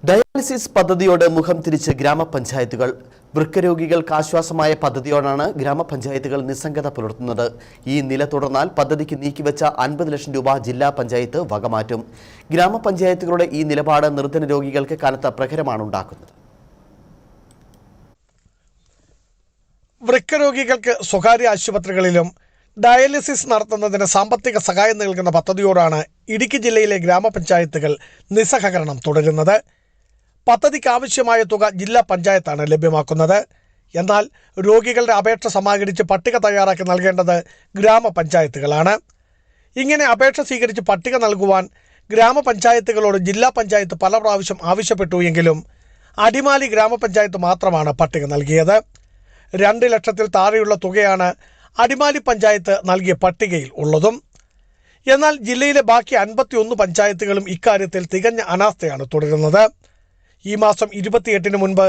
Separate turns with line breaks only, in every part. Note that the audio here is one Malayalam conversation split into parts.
ഡയാലിസിസ് പദ്ധതിയോട് മുഖം തിരിച്ച് ഗ്രാമപഞ്ചായത്തുകൾ. വൃക്കരോഗികൾക്ക് ആശ്വാസമായ പദ്ധതിയോടാണ് ഗ്രാമപഞ്ചായത്തുകൾ നിസ്സംഗത പുലർത്തുന്നത്. ഈ നില തുടർന്നാൽ പദ്ധതിക്ക് നീക്കിവെച്ച 50 ലക്ഷം രൂപ ജില്ലാ പഞ്ചായത്ത് വകമാറ്റും. ഗ്രാമപഞ്ചായത്തുകളുടെ ഈ നിലപാട് നിർധന രോഗികൾക്ക് കനത്ത പ്രഹരമാണ് ഉണ്ടാക്കുന്നത്.
വൃക്കരോഗികൾക്ക് സ്വകാര്യ ആശുപത്രികളിലും ഡയാലിസിസ് നടത്തുന്നതിന് സാമ്പത്തിക സഹായം നൽകുന്ന പദ്ധതിയോടാണ് ഇടുക്കി ജില്ലയിലെ ഗ്രാമപഞ്ചായത്തുകൾ നിസ്സഹകരണം തുടരുന്നത്. പദ്ധതിക്ക് ആവശ്യമായ തുക ജില്ലാ പഞ്ചായത്താണ് ലഭ്യമാക്കുന്നത്. എന്നാൽ രോഗികളുടെ അപേക്ഷ സമാഹരിച്ച് പട്ടിക തയ്യാറാക്കി നൽകേണ്ടത് ഗ്രാമപഞ്ചായത്തുകളാണ്. ഇങ്ങനെ അപേക്ഷ സ്വീകരിച്ച് പട്ടിക നൽകുവാൻ ഗ്രാമപഞ്ചായത്തുകളോട് ജില്ലാ പഞ്ചായത്ത് പല പ്രാവശ്യം ആവശ്യപ്പെട്ടു എങ്കിലും അടിമാലി ഗ്രാമപഞ്ചായത്ത് മാത്രമാണ് പട്ടിക നൽകിയത്. 2 ലക്ഷത്തിൽ താഴെയുള്ള തുകയാണ് അടിമാലി പഞ്ചായത്ത് നൽകിയ പട്ടികയിൽ ഉള്ളതും. എന്നാൽ ജില്ലയിലെ ബാക്കി 51 പഞ്ചായത്തുകളും ഇക്കാര്യത്തിൽ തികഞ്ഞ അനാസ്ഥയാണ് തുടരുന്നത്. ഈ മാസം 28-ന് മുൻപ്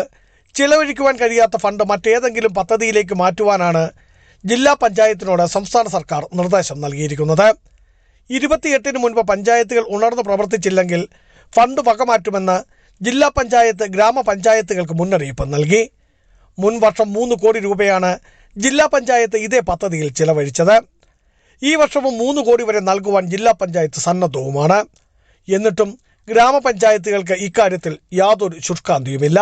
ചിലവഴിക്കുവാൻ കഴിയാത്ത ഫണ്ട് മറ്റേതെങ്കിലും പദ്ധതിയിലേക്ക് മാറ്റുവാനാണ് ജില്ലാ പഞ്ചായത്തിനോട് സംസ്ഥാന സർക്കാർ നിർദ്ദേശം നൽകിയിരിക്കുന്നത്. 28-ന് മുൻപ് പഞ്ചായത്തുകൾ ഉണർന്നു പ്രവർത്തിച്ചില്ലെങ്കിൽ ഫണ്ട് വകമാറ്റുമെന്ന് ജില്ലാ പഞ്ചായത്ത് ഗ്രാമപഞ്ചായത്തുകൾക്ക് മുന്നറിയിപ്പ് നൽകി. മുൻ വർഷം 3 കോടി രൂപയാണ് ജില്ലാ പഞ്ചായത്ത് ഇതേ പദ്ധതിയിൽ ചിലവഴിച്ചത്. ഈ വർഷവും 3 കോടി വരെ നൽകുവാൻ ജില്ലാ പഞ്ചായത്ത് സന്നദ്ധവുമാണ്. എന്നിട്ടും ഗ്രാമപഞ്ചായത്തുകൾക്ക് ഇക്കാര്യത്തിൽ യാതൊരു ശുഷ്കാന്തിയുമില്ല.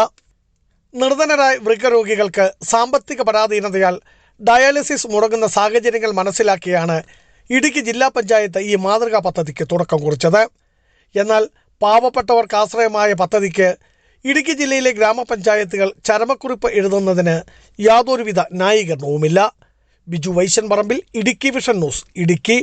നിർധനരായ വൃക്കരോഗികൾക്ക് സാമ്പത്തിക പരാധീനതയാൽ ഡയാലിസിസ് മുടങ്ങുന്ന സാഹചര്യങ്ങൾ മനസ്സിലാക്കിയാണ് ഇടുക്കി ജില്ലാ പഞ്ചായത്ത് ഈ മാതൃകാ പദ്ധതിക്ക് തുടക്കം കുറിച്ചത്. എന്നാൽ പാവപ്പെട്ടവർക്ക് ആശ്രയമായ പദ്ധതിക്ക് ഇടുക്കി ജില്ലയിലെ ഗ്രാമപഞ്ചായത്തുകൾ ചരമക്കുറിപ്പ് എഴുതുന്നതിന് യാതൊരുവിധ ന്യായീകരണവുമില്ല. ബിജു വൈശൻ പറമ്പിൽ, ഇടുക്കി വിഷൻ ന്യൂസ്, ഇടുക്കി.